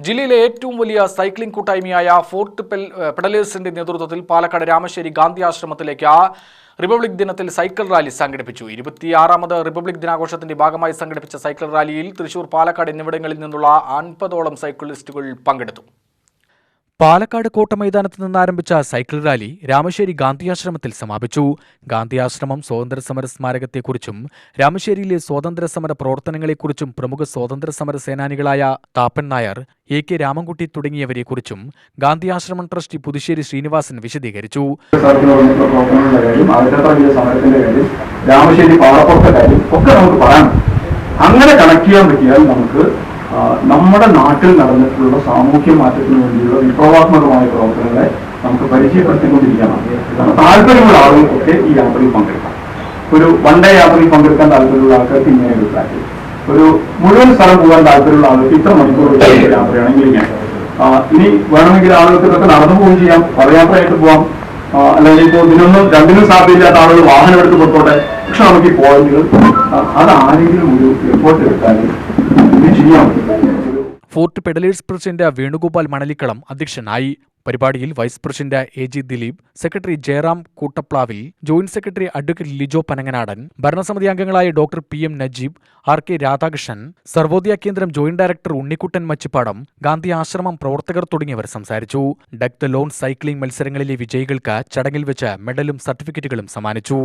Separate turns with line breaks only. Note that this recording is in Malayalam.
ജില്ലയിലെ ഏറ്റവും വലിയ സൈക്ലിംഗ് കൂട്ടായ്മയായ ഫോർട്ട് പെഡലേഴ്സിന്റെ നേതൃത്വത്തിൽ പാലക്കാട് രാമശ്ശേരി ഗാന്ധി ആശ്രമത്തിലേക്ക് റിപ്പബ്ലിക് ദിനത്തിൽ സൈക്കിൾ റാലി സംഘടിപ്പിച്ചു. 26ാമത് റിപ്പബ്ലിക് ദിനാഘോഷത്തിന്റെ ഭാഗമായി സംഘടിപ്പിച്ച സൈക്കിൾ റാലിയിൽ തൃശൂർ, പാലക്കാട് എന്നിവിടങ്ങളിൽ നിന്നുള്ള 50ഓളം സൈക്ലിസ്റ്റുകൾ പങ്കെടുത്തു. പാലക്കാട് കോട്ട മൈതാനത്ത് നിന്നാരംഭിച്ച സൈക്കിൾ റാലി രാമശ്ശേരി ഗാന്ധിയാശ്രമത്തിൽ സമാപിച്ചു. ഗാന്ധിയാശ്രമം സ്വാതന്ത്ര്യസമര സ്മാരകത്തെക്കുറിച്ചും രാമശ്ശേരിയിലെ സ്വാതന്ത്ര്യസമര പ്രവർത്തനങ്ങളെക്കുറിച്ചും പ്രമുഖ സ്വാതന്ത്ര്യസമര സേനാനികളായ താപ്പൻ നായർ, A.K. രാമൻകുട്ടി തുടങ്ങിയവരെക്കുറിച്ചും ഗാന്ധിയാശ്രമം ട്രസ്റ്റി പുതുശ്ശേരി ശ്രീനിവാസൻ വിശദീകരിച്ചു.
രാമശ്ശേരി പാറപ്പുറത്തെ കാര്യം ഒക്കെ നമുക്ക് പറയാം. അങ്ങനെ കണക്ട് ചെയ്യാൻ പറ്റിയാൽ നമുക്ക് നമ്മുടെ നാട്ടിൽ നടന്നിട്ടുള്ള സാമൂഹ്യ മാറ്റത്തിന് വേണ്ടിയുള്ള വിപ്ലവാത്മകമായ പ്രവർത്തനങ്ങളെ നമുക്ക് പരിചയപ്പെടുത്തിക്കൊണ്ടിരിക്കണം. താല്പര്യമുള്ള ആളുകൾക്കൊക്കെ ഈ യാത്രയിൽ പങ്കെടുക്കാം. ഒരു വൺ ഡേ യാത്രയിൽ പങ്കെടുക്കാൻ താല്പര്യമുള്ള ആൾക്കാർക്ക് ഇങ്ങനെ ഒരു പാക്കേജ്, ഒരു മുഴുവൻ സ്ഥലം പോകാൻ താല്പര്യമുള്ള ആളുകൾക്ക് ഇത്ര മണിക്കൂർ യാത്രയാണെങ്കിൽ ഇങ്ങനെ. ഇനി വേണമെങ്കിൽ ആളുകൾക്ക് ഇതൊക്കെ നടന്നു പോവുകയും ചെയ്യാം, പദയാത്രയായിട്ട് പോവാം, അല്ലെങ്കിൽ ഇപ്പോൾ ഇതിനൊന്നും രണ്ടിനും സാധ്യതയില്ലാത്ത ആളുകൾ വാഹനം എടുത്ത് പൊട്ടോട്ടെ. പക്ഷെ നമുക്ക് ഈ പോയിന്റുകൾ അത് ആരെങ്കിലും ഒരു എഫേർട്ട് എടുത്താൽ ചെയ്യാൻ പറ്റും.
Fort pedalers president Venugopal Manalikkalam അധ്യക്ഷനായി. പരിപാടിയിൽ vice president A.G. Dileep, secretary Jayaram Koottaplavil, joint secretary advocate Lijo Panangandan, ഭരണസമിതി അംഗങ്ങളായ doctor PM Najeeb, R.K. Radhakrishnan, Sarvodaya Kendram joint director Unnikuttan Machippadam, Gandhi Ashramam പ്രവർത്തകർ തുടങ്ങിയവർ സംസാരിച്ചു. ഡെക് ദ ലോൺ സൈക്ലിംഗ് മത്സരങ്ങളിലെ വിജയികൾക്ക് ചടങ്ങിൽ വെച്ച് മെഡലും സർട്ടിഫിക്കറ്റുകളും സമ്മാനിച്ചു.